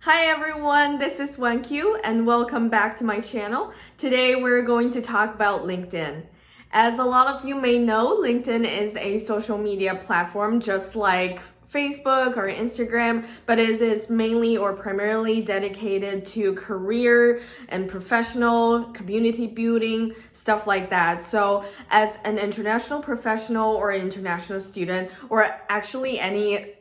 Hi everyone, this is WanQ and welcome back to my channel. Today we're going to talk about LinkedIn. As a lot of you may know, LinkedIn is a social media platform just like Facebook or Instagram, but it is mainly or primarily dedicated to career and professional community building, stuff like that. So as an international professional or international student, or actually any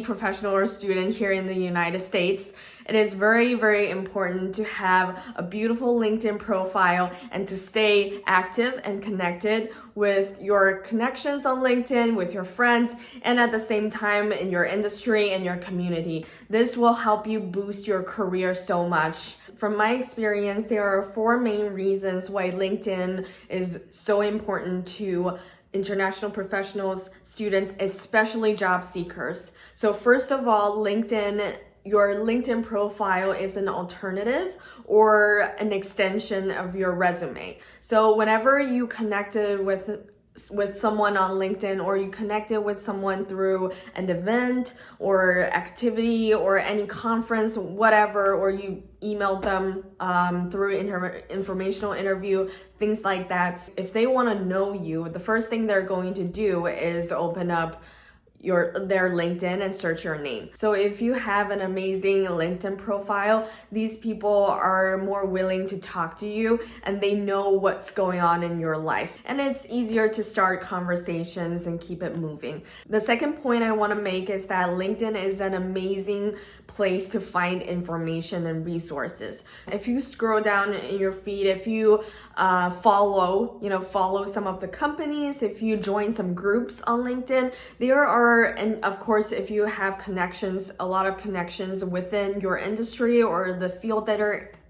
professional or student here in the United States, it is very, very important to have a beautiful LinkedIn profile and to stay active and connected with your connections on LinkedIn, with your friends, and at the same time in your industry and your community. This will help you boost your career so much. From my experience, there are 4 main reasons why LinkedIn is so important to international professionals, students, especially job seekers. So first of all, your LinkedIn profile is an alternative or an extension of your resume. So whenever you connected with someone on LinkedIn, or you connected with someone through an event or activity or any conference, whatever, or you emailed them through informational interview, things like that. If they want to know you, the first thing they're going to do is open up their LinkedIn and search your name. So if you have an amazing LinkedIn profile, these people are more willing to talk to you and they know what's going on in your life. And it's easier to start conversations and keep it moving. The second point I want to make is that LinkedIn is an amazing place to find information and resources. If you scroll down in your feed, if you follow some of the companies, if you join some groups on LinkedIn, and of course, if you have connections, a lot of connections within your industry or the field that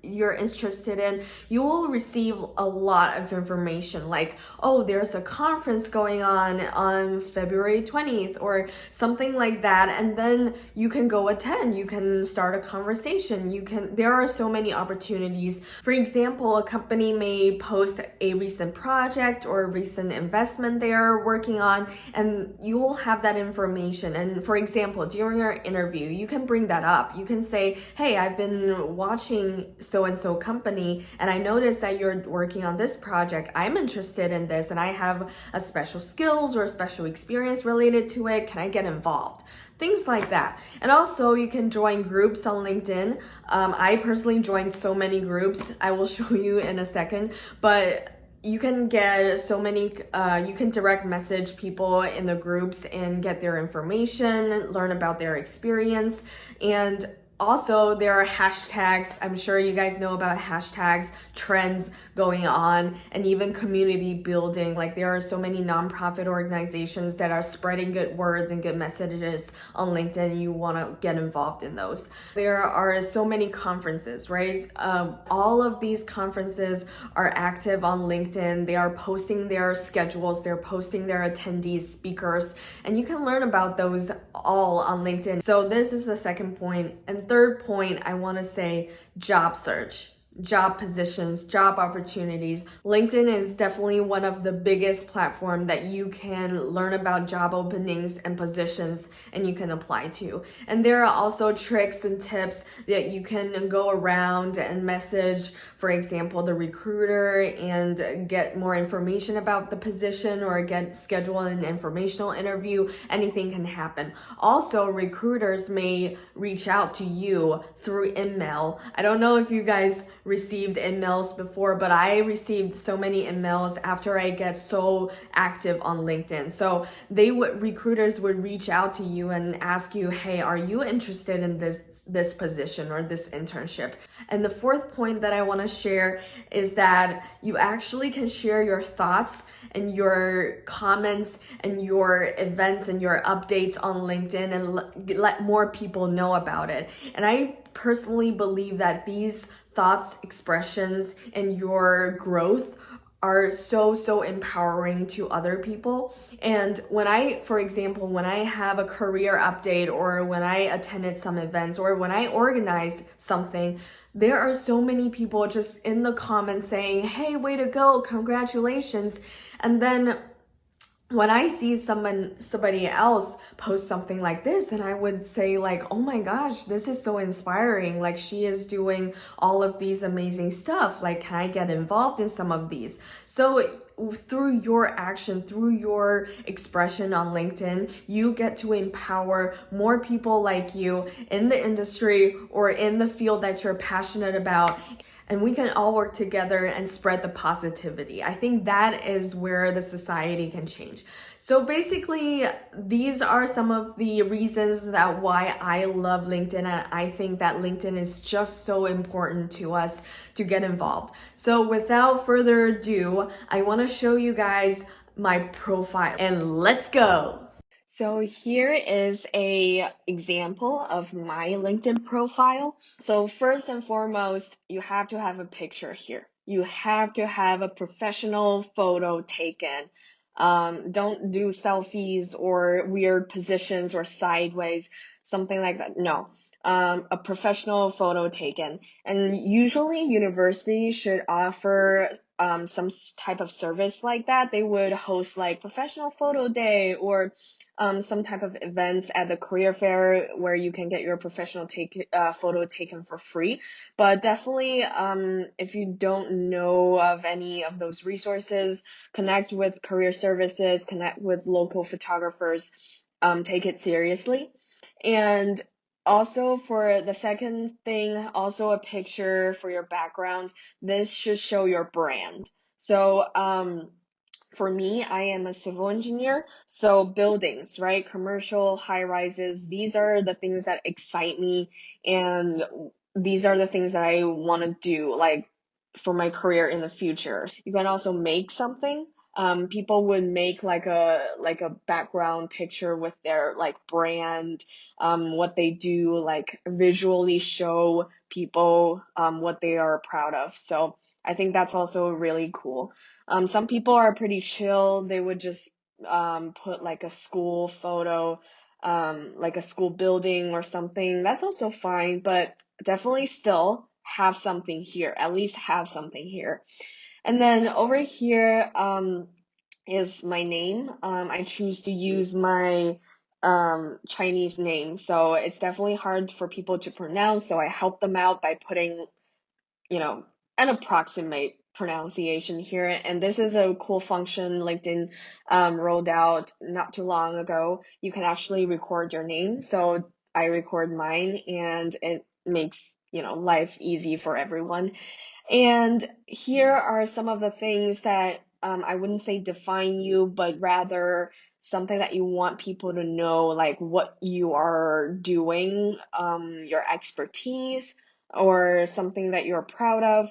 you're interested in, you will receive a lot of information like, oh, there's a conference going on February 20th or something like that, and then you can go attend, you can start a conversation, there are so many opportunities. For example, a company may post a recent project or a recent investment they're working on, and you will have that information. And for example, during your interview, you can bring that up. You can say, hey, I've been watching so-and-so company, and I noticed that you're working on this project. I'm interested in this, and I have a special skills or a special experience related to it. Can I get involved? Things like that. And also, you can join groups on LinkedIn. I personally joined so many groups. I will show you in a second, but you can get so many, you can direct message people in the groups and get their information, learn about their experience. And also, there are hashtags. I'm sure you guys know about hashtags, trends going on, and even community building. Like, there are so many nonprofit organizations that are spreading good words and good messages on LinkedIn. You want to get involved in those. There are so many conferences, right? All of these conferences are active on LinkedIn. They are posting their schedules, they're posting their attendees, speakers, and you can learn about those all on LinkedIn. So this is the second point. And third point, I want to say job search, job positions, job opportunities. LinkedIn is definitely one of the biggest platforms that you can learn about job openings and positions and you can apply to. And there are also tricks and tips that you can go around and message, for example, the recruiter and get more information about the position or schedule an informational interview. Anything can happen. Also, recruiters may reach out to you through email. I don't know if you guys received emails before, but I received so many emails after I get so active on LinkedIn. So recruiters would reach out to you and ask you, hey, are you interested in this position or this internship? And the fourth point that I want to share is that you actually can share your thoughts and your comments and your events and your updates on LinkedIn and let more people know about it. And I personally believe that these thoughts, expressions, and your growth are so empowering to other people. And for example, when I have a career update or when I attended some events or when I organized something, there are so many people just in the comments saying, hey, way to go, congratulations. And then when I see somebody else post something like this, and I would say like, oh my gosh, this is so inspiring. Like she is doing all of these amazing stuff. Like, can I get involved in some of these? So through your action, through your expression on LinkedIn, you get to empower more people like you in the industry or in the field that you're passionate about, and we can all work together and spread the positivity. I think that is where the society can change. So basically, these are some of the reasons that why I love LinkedIn, and I think that LinkedIn is just so important to us to get involved. So without further ado, I want to show you guys my profile, and let's go. So here is a example of my LinkedIn profile. So first and foremost, you have to have a picture here. You have to have a professional photo taken. Don't do selfies or weird positions or sideways, something like that. No. A professional photo taken. And usually universities should offer some type of service like that. They would host like professional photo day or some type of events at the career fair where you can get your professional photo taken for free. But definitely, if you don't know of any of those resources, connect with career services, connect with local photographers, take it seriously. And also for the second thing, also a picture for your background. This should show your brand. So, for me, I am a civil engineer, so buildings, right? Commercial, high rises, these are the things that excite me, and these are the things that I want to do, like for my career in the future. You can also make something. People would make like a background picture with their like brand, what they do, like visually show people what they are proud of. So I think that's also really cool. Some people are pretty chill. They would just put like a school photo, like a school building or something. That's also fine, but definitely still have something here. At least have something here. And then over here is my name. I choose to use my Chinese name, so it's definitely hard for people to pronounce. So I help them out by putting an approximate pronunciation here. And this is a cool function LinkedIn rolled out not too long ago. You can actually record your name. So I record mine, and it makes, life easy for everyone. And here are some of the things that I wouldn't say define you, but rather something that you want people to know, like what you are doing, your expertise, or something that you're proud of,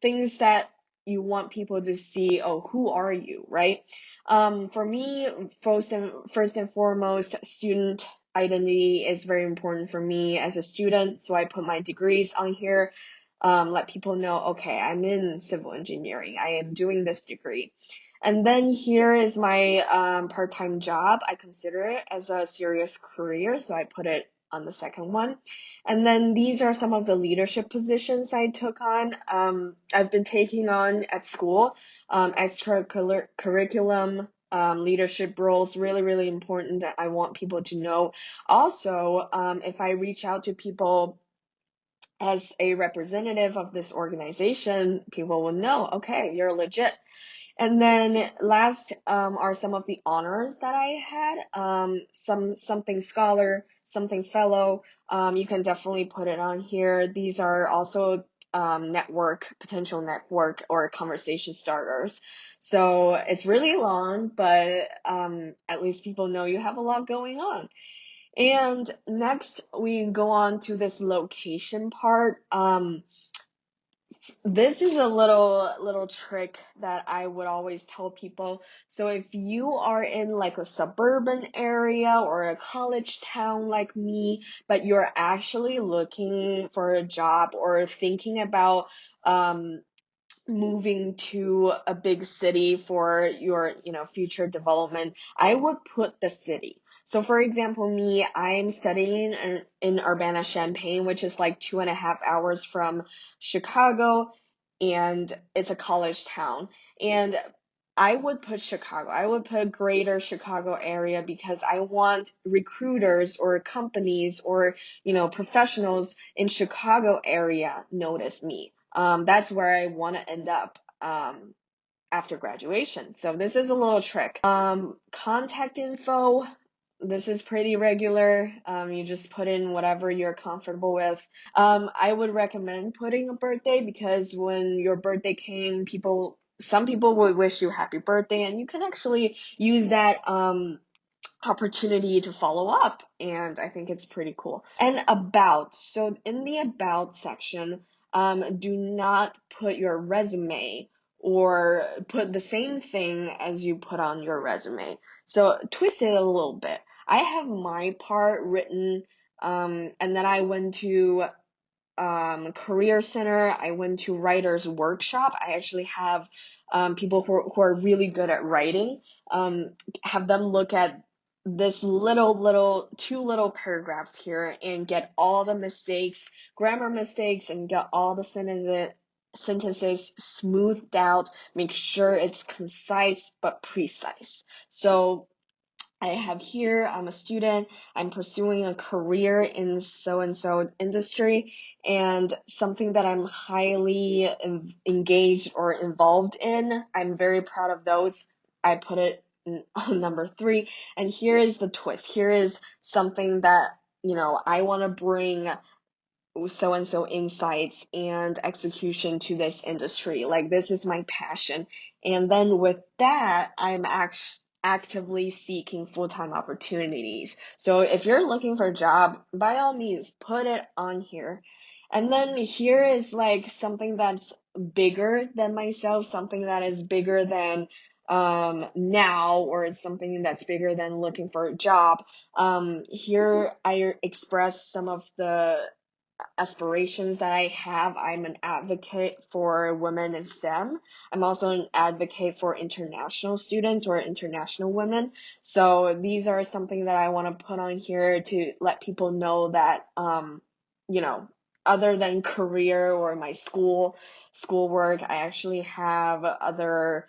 things that you want people to see, oh, who are you, right? For me, first and foremost, student identity is very important for me as a student, so I put my degrees on here. Let people know, okay, I'm in civil engineering. I am doing this degree. And then here is my part-time job. I consider it as a serious career, so I put it on the second one. And then these are some of the leadership positions I took on. I've been taking on at school, extracurriculum, leadership roles, really, really important that I want people to know. Also, if I reach out to people as a representative of this organization, people will know, okay, you're legit. And then last are some of the honors that I had. Something scholar, something fellow. You can definitely put it on here. These are also potential network or conversation starters. So it's really long, but at least people know you have a lot going on. And next we go on to this location part. This is a little trick that I would always tell people. So if you are in like a suburban area or a college town like me, but you're actually looking for a job or thinking about moving to a big city for your, future development, I would put the city. So for example, me, I'm studying in Urbana-Champaign, which is like 2.5 hours from Chicago, and it's a college town. And I would put Chicago. I would put greater Chicago area because I want recruiters or companies or, professionals in Chicago area notice me. That's where I want to end up. After graduation. So this is a little trick. Contact info. This is pretty regular. You just put in whatever you're comfortable with. I would recommend putting a birthday because when your birthday came, some people would wish you happy birthday, and you can actually use that opportunity to follow up, and I think it's pretty cool. And about, so in the about section, do not put your resume or put the same thing as you put on your resume. So twist it a little bit. I have my part written, and then I went to career center. I went to writer's workshop. I actually have people who are really good at writing, have them look at this two little paragraphs here and get all the mistakes, grammar mistakes, and get all the sentences smoothed out, make sure it's concise but precise. So I have here, I'm a student, I'm pursuing a career in so-and-so industry, and something that I'm highly engaged or involved in. I'm very proud of those. I put it on number 3. And here is the twist. Here is something that, I want to bring so-and-so insights and execution to this industry. Like, this is my passion. And then with that, I'm actively seeking full-time opportunities. So if you're looking for a job, by all means, put it on here. And then here is like something that's bigger than myself, something that is bigger than now, or something that's bigger than looking for a job. Here I express some of the aspirations that I have. I'm an advocate for women in STEM. I'm also an advocate for international students or international women. So these are something that I want to put on here to let people know that, other than career or my schoolwork, I actually have other,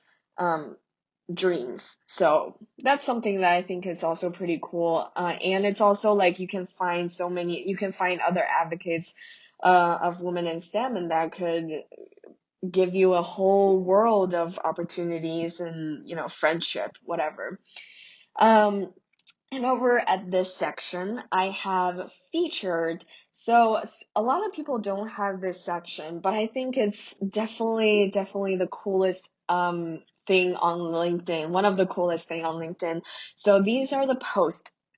dreams. So that's something that I think is also pretty cool. And it's also like you can find other advocates of women in STEM, and that could give you a whole world of opportunities and, friendship, whatever. And over at this section, I have featured. So a lot of people don't have this section, but I think it's definitely the coolest thing on LinkedIn. One of the coolest thing on LinkedIn. So these are the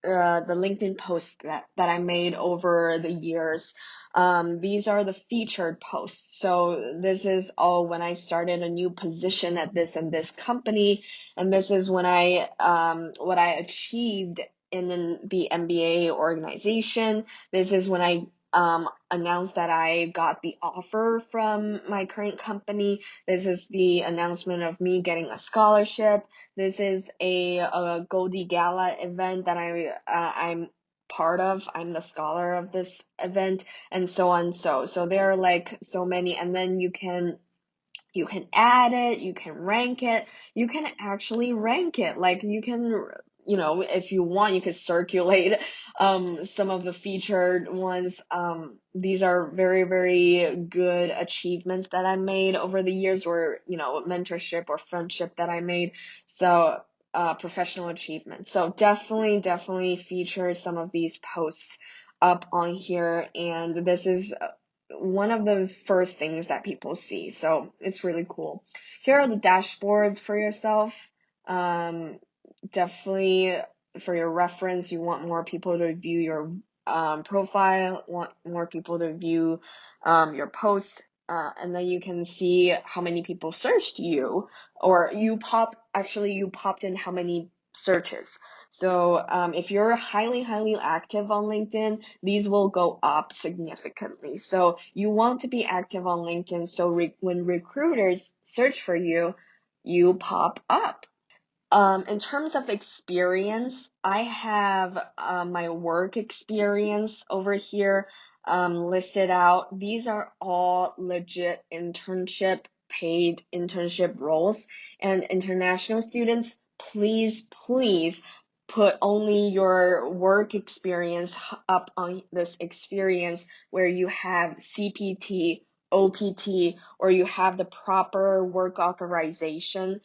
the LinkedIn posts that I made over the years. These are the featured posts. So this is all when I started a new position at this and this company. And this is when what I achieved in the MBA organization. This is when I announced that I got the offer from my current company. This is the announcement of me getting a scholarship. This is a Goldie Gala event that I'm part of. I'm the scholar of this event, and so on. So there are like so many, and then you can add it, you can rank it, you can actually rank it. Like, you can, if you want, you could circulate some of the featured ones. These are very, very good achievements that I made over the years, or, mentorship or friendship that I made. So, professional achievement. So definitely feature some of these posts up on here. And this is one of the first things that people see. So it's really cool. Here are the dashboards for yourself. Definitely for your reference, you want more people to view your profile, want more people to view your post, and then you can see how many people searched you, or you popped in how many searches. So if you're highly active on LinkedIn, these will go up significantly. So you want to be active on LinkedIn, so when recruiters search for you, you pop up. In terms of experience, I have my work experience over here listed out. These are all legit internship paid internship roles. And international students, please put only your work experience up on this experience where you have CPT, OPT, or you have the proper work authorization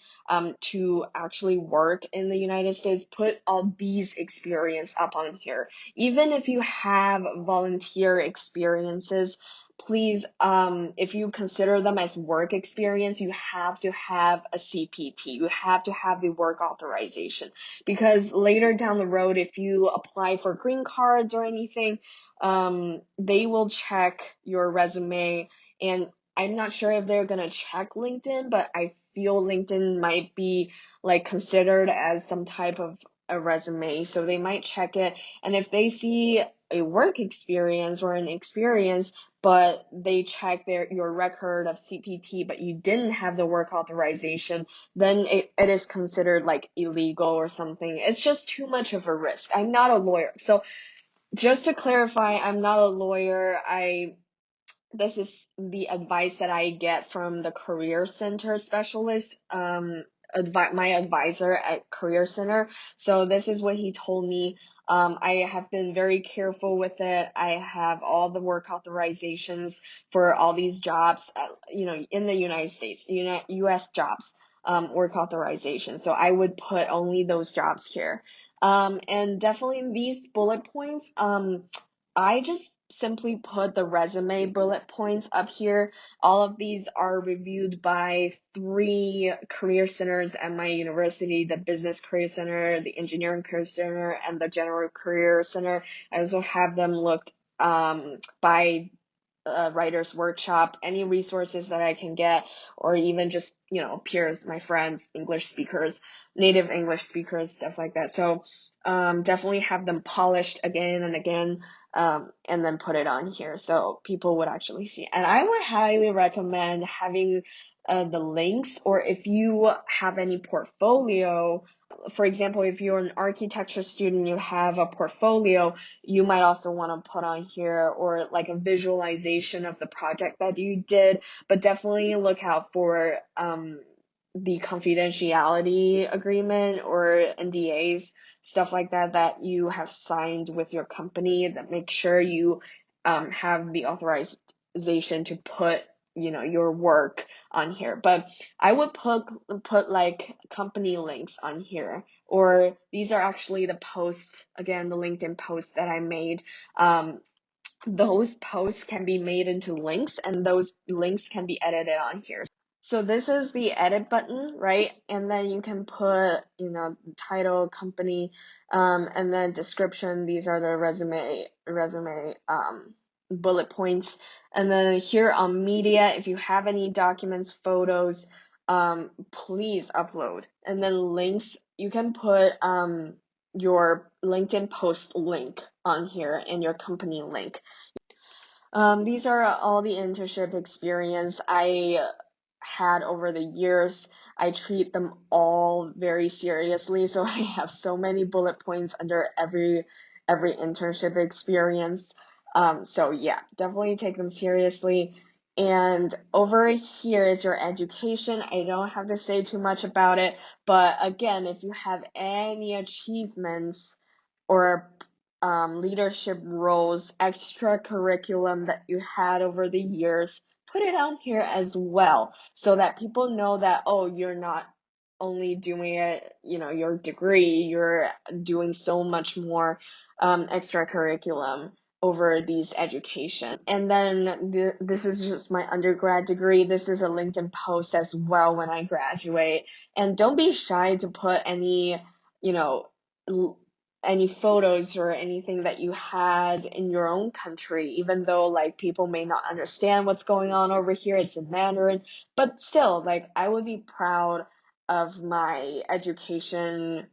to actually work in the United States. Put all these experience up on here. Even if you have volunteer experiences, please, if you consider them as work experience, you have to have a CPT. You have to have the work authorization, because later down the road, if you apply for green cards or anything, they will check your resume. And I'm not sure if they're gonna check LinkedIn, but I feel LinkedIn might be like considered as some type of a resume. So they might check it. And if they see a work experience or an experience, but they check your record of CPT, but you didn't have the work authorization, then it is considered like illegal or something. It's just too much of a risk. I'm not a lawyer. So just to clarify, I'm not a lawyer. This is the advice that I get from the career center specialist, my advisor at career center. So this is what he told me. I have been very careful with it. I have all the work authorizations for all these jobs, in the United States, US jobs, work authorization. So I would put only those jobs here. And definitely these bullet points, I just simply put the resume bullet points up here. All of these are reviewed by 3 career centers at my university: the business career center, the engineering career center, and the general career center. I also have them looked by writer's workshop, any resources that I can get, or even just, peers, my friends, English speakers, native English speakers, stuff like that. So definitely have them polished again and again, and then put it on here so people would actually see. And I would highly recommend having the links, or if you have any portfolio. For example, if you're an architecture student, you have a portfolio, you might also want to put on here, or like a visualization of the project that you did. But definitely look out for the confidentiality agreement or NDAs, stuff like that you have signed with your company, that make sure you have the authorization to put your work on here. But I would put like company links on here, or these are actually the posts, again, the LinkedIn posts that I made. Those posts can be made into links, and those links can be edited on here. So this is the edit button, right? And then you can put, title, company, and then description. These are the resume, bullet points. And then here on media, if you have any documents, photos, please upload. And then links, you can put, your LinkedIn post link on here and your company link. These are all the internship experience I had over the years. I treat them all very seriously, so I have so many bullet points under every internship experience. So yeah, definitely take them seriously. And over here is your education. I don't have to say too much about it, but again, if you have any achievements or leadership roles, extra curriculum that you had over the years, put it on here as well, so that people know that, oh, you're not only doing it, your degree, you're doing so much more extra curriculum over these education. And then this is just my undergrad degree. This is a LinkedIn post as well when I graduate. And don't be shy to put any, any photos or anything that you had in your own country, even though like people may not understand what's going on over here. It's in Mandarin, but still, like, I would be proud of my education,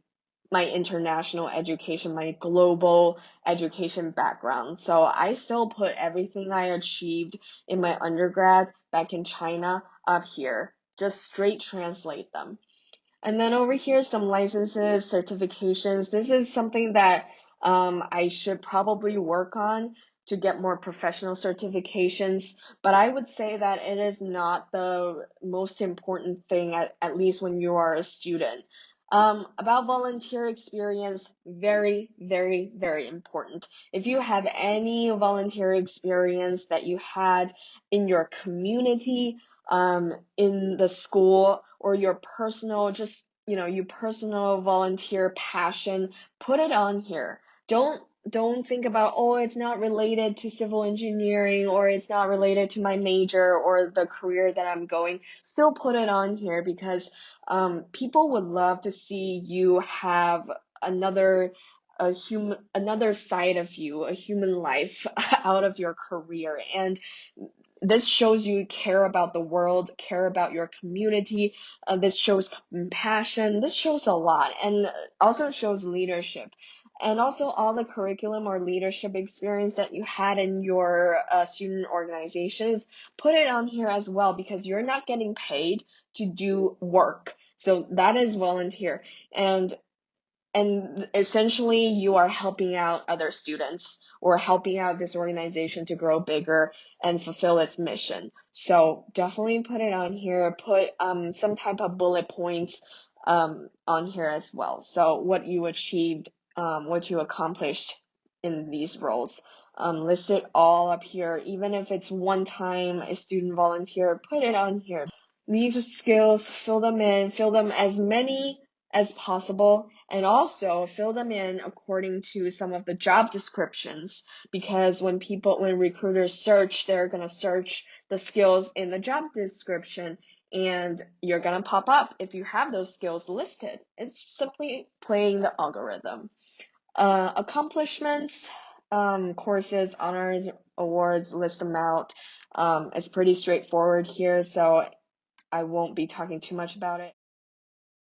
my international education, my global education background. So I still put everything I achieved in my undergrad back in China up here, just straight translate them. And then over here, some licenses, certifications. This is something that I should probably work on. to get more professional certifications, but I would say that it is not the most important thing, at least when you are a student. About volunteer experience, very, very, very important. If you have any volunteer experience that you had in your community, in the school, or your personal, just, your personal volunteer passion, put it on here. Don't think about, oh, it's not related to civil engineering, or it's not related to my major or the career that I'm going. Still put it on here, because people would love to see you have another side of you, a human life out of your career. And this shows you care about the world, care about your community. This shows compassion. This shows a lot, and also shows leadership. And also all the curriculum or leadership experience that you had in your student organizations, put it on here as well, because you're not getting paid to do work. So that is volunteer. And essentially you are helping out other students, or helping out this organization to grow bigger and fulfill its mission. So definitely put it on here. Put some type of bullet points on here as well. So what you achieved, what you accomplished in these roles. List it all up here. Even if it's one time a student volunteer, put it on here. These are skills, fill them in, fill them as many as possible, and also fill them in according to some of the job descriptions, because when recruiters search, they're going to search the skills in the job description, and you're going to pop up if you have those skills listed. It's simply playing the algorithm. Accomplishments, courses, honors, awards, list them out. It's pretty straightforward here, so I won't be talking too much about it.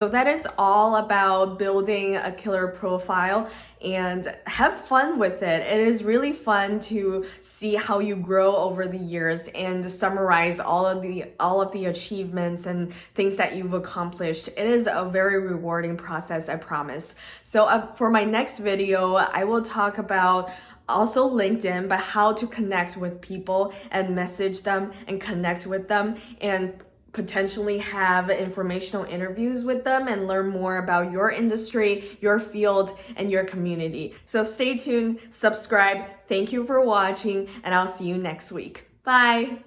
So that is all about building a killer profile, and have fun with it. It is really fun to see how you grow over the years and summarize all of the achievements and things that you've accomplished. It is a very rewarding process, I promise. So for my next video, I will talk about also LinkedIn, but how to connect with people and message them and connect with them, and potentially have informational interviews with them and learn more about your industry, your field, and your community. So stay tuned, subscribe. Thank you for watching, and I'll see you next week. Bye.